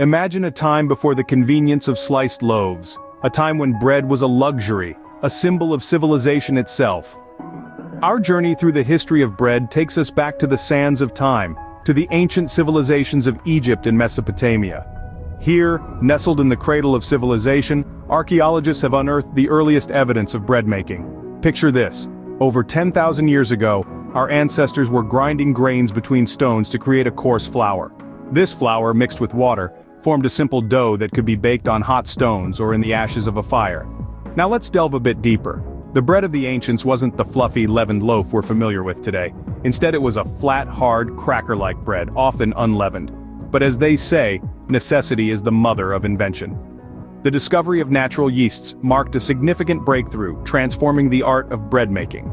Imagine a time before the convenience of sliced loaves, a time when bread was a luxury, a symbol of civilization itself. Our journey through the history of bread takes us back to the sands of time, to the ancient civilizations of Egypt and Mesopotamia. Here, nestled in the cradle of civilization, archaeologists have unearthed the earliest evidence of bread making. Picture this: over 10,000 years ago, our ancestors were grinding grains between stones to create a coarse flour. This flour, mixed with water, formed a simple dough that could be baked on hot stones or in the ashes of a fire. Now let's delve a bit deeper. The bread of the ancients wasn't the fluffy, leavened loaf we're familiar with today. Instead, it was a flat, hard, cracker-like bread, often unleavened. But as they say, necessity is the mother of invention. The discovery of natural yeasts marked a significant breakthrough, transforming the art of bread making.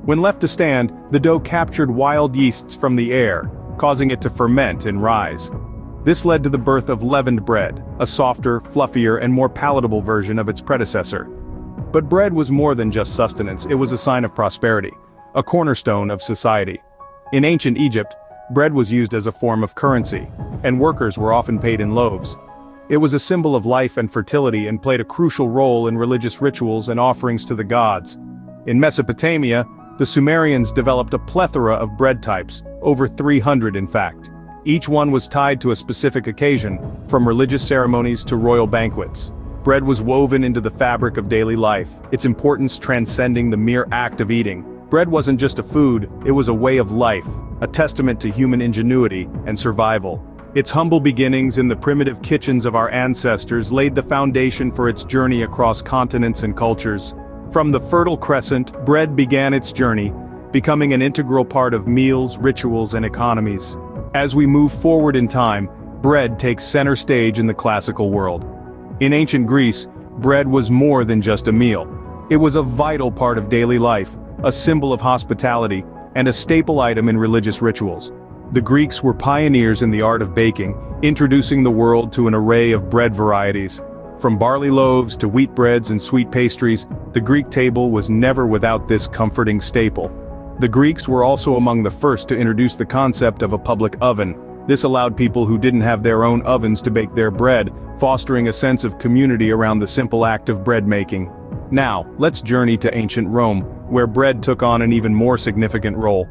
When left to stand, the dough captured wild yeasts from the air, causing it to ferment and rise. This led to the birth of leavened bread, a softer, fluffier, and more palatable version of its predecessor. But bread was more than just sustenance, it was a sign of prosperity, a cornerstone of society. In ancient Egypt, bread was used as a form of currency, and workers were often paid in loaves. It was a symbol of life and fertility and played a crucial role in religious rituals and offerings to the gods. In Mesopotamia, the Sumerians developed a plethora of bread types, over 300 in fact. Each one was tied to a specific occasion, from religious ceremonies to royal banquets. Bread was woven into the fabric of daily life, its importance transcending the mere act of eating. Bread wasn't just a food, it was a way of life, a testament to human ingenuity and survival. Its humble beginnings in the primitive kitchens of our ancestors laid the foundation for its journey across continents and cultures. From the Fertile Crescent, bread began its journey, becoming an integral part of meals, rituals, and economies. As we move forward in time, bread takes center stage in the classical world. In ancient Greece, bread was more than just a meal. It was a vital part of daily life, a symbol of hospitality, and a staple item in religious rituals. The Greeks were pioneers in the art of baking, introducing the world to an array of bread varieties. From barley loaves to wheat breads and sweet pastries, the Greek table was never without this comforting staple. The Greeks were also among the first to introduce the concept of a public oven. This allowed people who didn't have their own ovens to bake their bread, fostering a sense of community around the simple act of bread making. Now, let's journey to ancient Rome, where bread took on an even more significant role.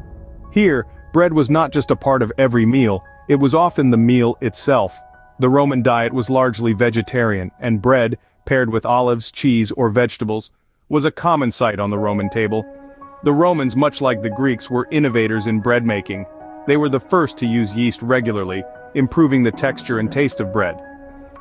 Here, bread was not just a part of every meal, it was often the meal itself. The Roman diet was largely vegetarian, and bread, paired with olives, cheese, or vegetables, was a common sight on the Roman table. The Romans, much like the Greeks, were innovators in bread making. They were the first to use yeast regularly, improving the texture and taste of bread.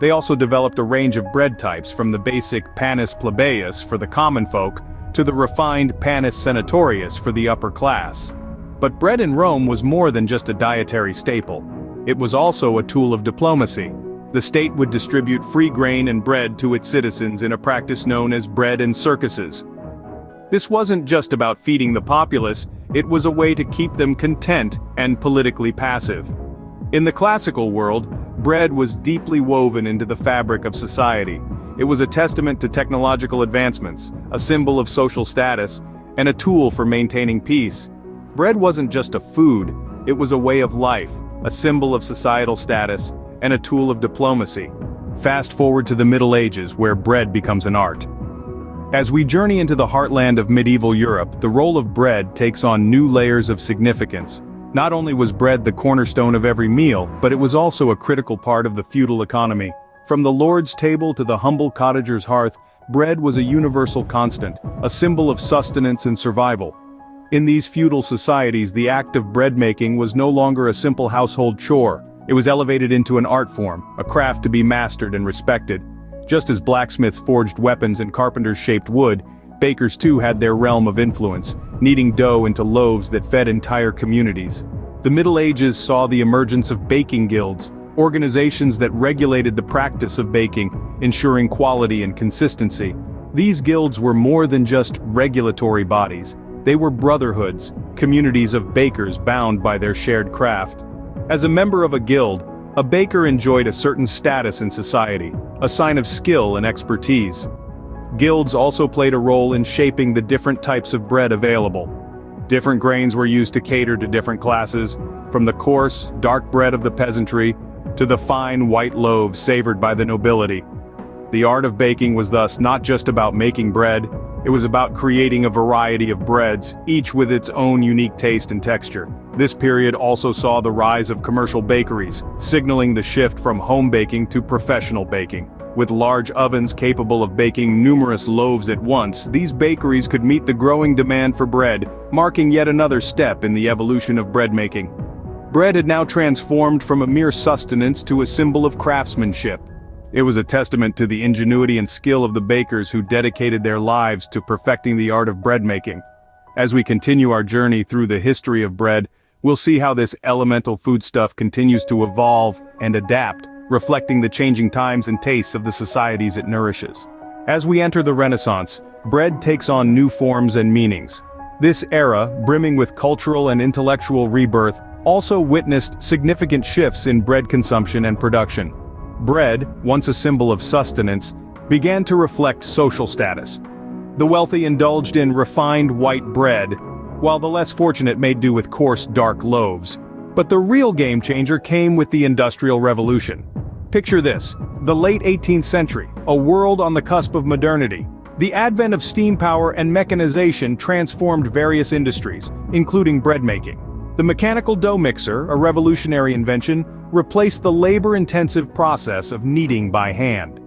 They also developed a range of bread types, from the basic panis plebeius for the common folk, to the refined panis senatorius for the upper class. But bread in Rome was more than just a dietary staple. It was also a tool of diplomacy. The state would distribute free grain and bread to its citizens in a practice known as bread and circuses. This wasn't just about feeding the populace, it was a way to keep them content and politically passive. In the classical world, bread was deeply woven into the fabric of society. It was a testament to technological advancements, a symbol of social status, and a tool for maintaining peace. Bread wasn't just a food, it was a way of life, a symbol of societal status, and a tool of diplomacy. Fast forward to the Middle Ages, where bread becomes an art. As we journey into the heartland of medieval Europe, the role of bread takes on new layers of significance. Not only was bread the cornerstone of every meal, but it was also a critical part of the feudal economy. From the lord's table to the humble cottager's hearth, bread was a universal constant, a symbol of sustenance and survival. In these feudal societies, the act of bread making was no longer a simple household chore. It was elevated into an art form, a craft to be mastered and respected. Just as blacksmiths forged weapons and carpenters shaped wood, bakers too had their realm of influence, kneading dough into loaves that fed entire communities. The Middle Ages saw the emergence of baking guilds, organizations that regulated the practice of baking, ensuring quality and consistency. These guilds were more than just regulatory bodies. They were brotherhoods, communities of bakers bound by their shared craft. As a member of a guild, a baker enjoyed a certain status in society, a sign of skill and expertise. Guilds also played a role in shaping the different types of bread available. Different grains were used to cater to different classes, from the coarse, dark bread of the peasantry, to the fine white loaves savored by the nobility. The art of baking was thus not just about making bread, it was about creating a variety of breads, each with its own unique taste and texture. This period also saw the rise of commercial bakeries, signaling the shift from home baking to professional baking. With large ovens capable of baking numerous loaves at once, these bakeries could meet the growing demand for bread, marking yet another step in the evolution of bread making. Bread had now transformed from a mere sustenance to a symbol of craftsmanship. It was a testament to the ingenuity and skill of the bakers who dedicated their lives to perfecting the art of bread making. As we continue our journey through the history of bread, we'll see how this elemental foodstuff continues to evolve and adapt, reflecting the changing times and tastes of the societies it nourishes. As we enter the Renaissance, bread takes on new forms and meanings. This era, brimming with cultural and intellectual rebirth, also witnessed significant shifts in bread consumption and production. Bread, once a symbol of sustenance, began to reflect social status. The wealthy indulged in refined white bread, while the less fortunate made do with coarse, dark loaves. But the real game changer came with the Industrial Revolution. Picture this: the late 18th century, a world on the cusp of modernity. The advent of steam power and mechanization transformed various industries, including bread making. The mechanical dough mixer, a revolutionary invention, replaced the labor-intensive process of kneading by hand.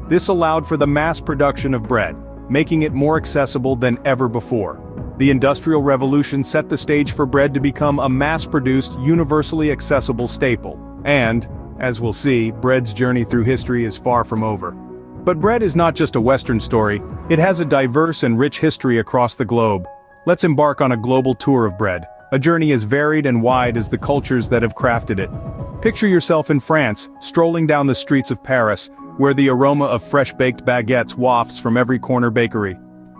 This allowed for the mass production of bread, making it more accessible than ever before. The Industrial Revolution set the stage for bread to become a mass-produced, universally accessible staple. And, as we'll see, bread's journey through history is far from over. But bread is not just a Western story, it has a diverse and rich history across the globe. Let's embark on a global tour of bread, a journey as varied and wide as the cultures that have crafted it. Picture yourself in France, strolling down the streets of Paris, where the aroma of fresh-baked baguettes wafts from every corner bakery.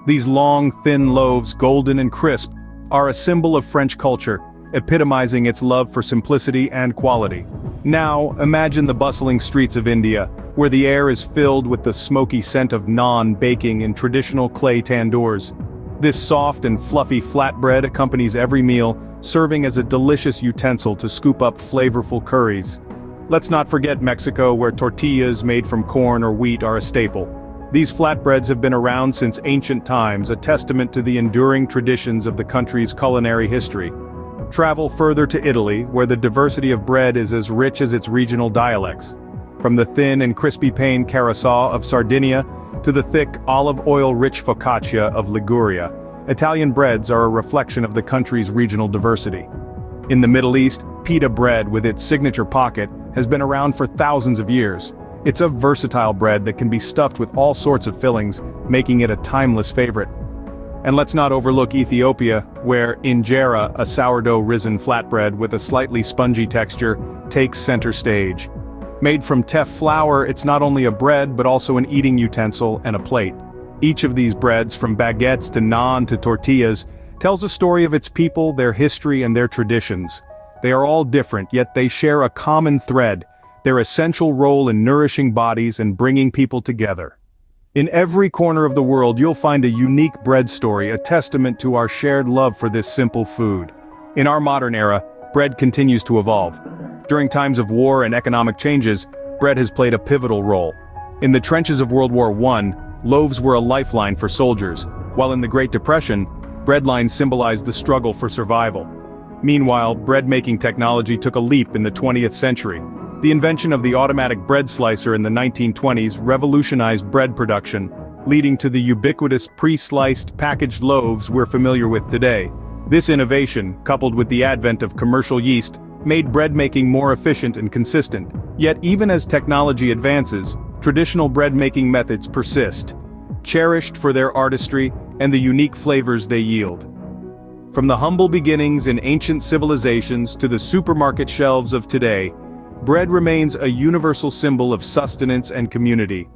These long, thin loaves, golden and crisp, are a symbol of French culture, epitomizing its love for simplicity and quality. Now, imagine the bustling streets of India, where the air is filled with the smoky scent of naan baking in traditional clay tandoors. This soft and fluffy flatbread accompanies every meal, serving as a delicious utensil to scoop up flavorful curries. Let's not forget Mexico, where tortillas made from corn or wheat are a staple. These flatbreads have been around since ancient times, a testament to the enduring traditions of the country's culinary history. Travel further to Italy, where the diversity of bread is as rich as its regional dialects. From the thin and crispy pane carousel of Sardinia to the thick, olive oil-rich focaccia of Liguria, Italian breads are a reflection of the country's regional diversity. In the Middle East, pita bread with its signature pocket has been around for thousands of years. It's a versatile bread that can be stuffed with all sorts of fillings, making it a timeless favorite. And let's not overlook Ethiopia, where injera, a sourdough-risen flatbread with a slightly spongy texture, takes center stage. Made from teff flour, it's not only a bread but also an eating utensil and a plate. Each of these breads, from baguettes to naan to tortillas, tells a story of its people, their history and their traditions. They are all different, yet they share a common thread: their essential role in nourishing bodies and bringing people together. In every corner of the world you'll find a unique bread story, a testament to our shared love for this simple food. In our modern era, bread continues to evolve. During times of war and economic changes, bread has played a pivotal role. In the trenches of World War I, loaves were a lifeline for soldiers, while in the Great Depression, bread lines symbolized the struggle for survival. Meanwhile, bread-making technology took a leap in the 20th century. The invention of the automatic bread slicer in the 1920s revolutionized bread production, leading to the ubiquitous pre-sliced, packaged loaves we're familiar with today. This innovation, coupled with the advent of commercial yeast, made bread-making more efficient and consistent. Yet even as technology advances, traditional bread-making methods persist, cherished for their artistry and the unique flavors they yield. From the humble beginnings in ancient civilizations to the supermarket shelves of today, bread remains a universal symbol of sustenance and community.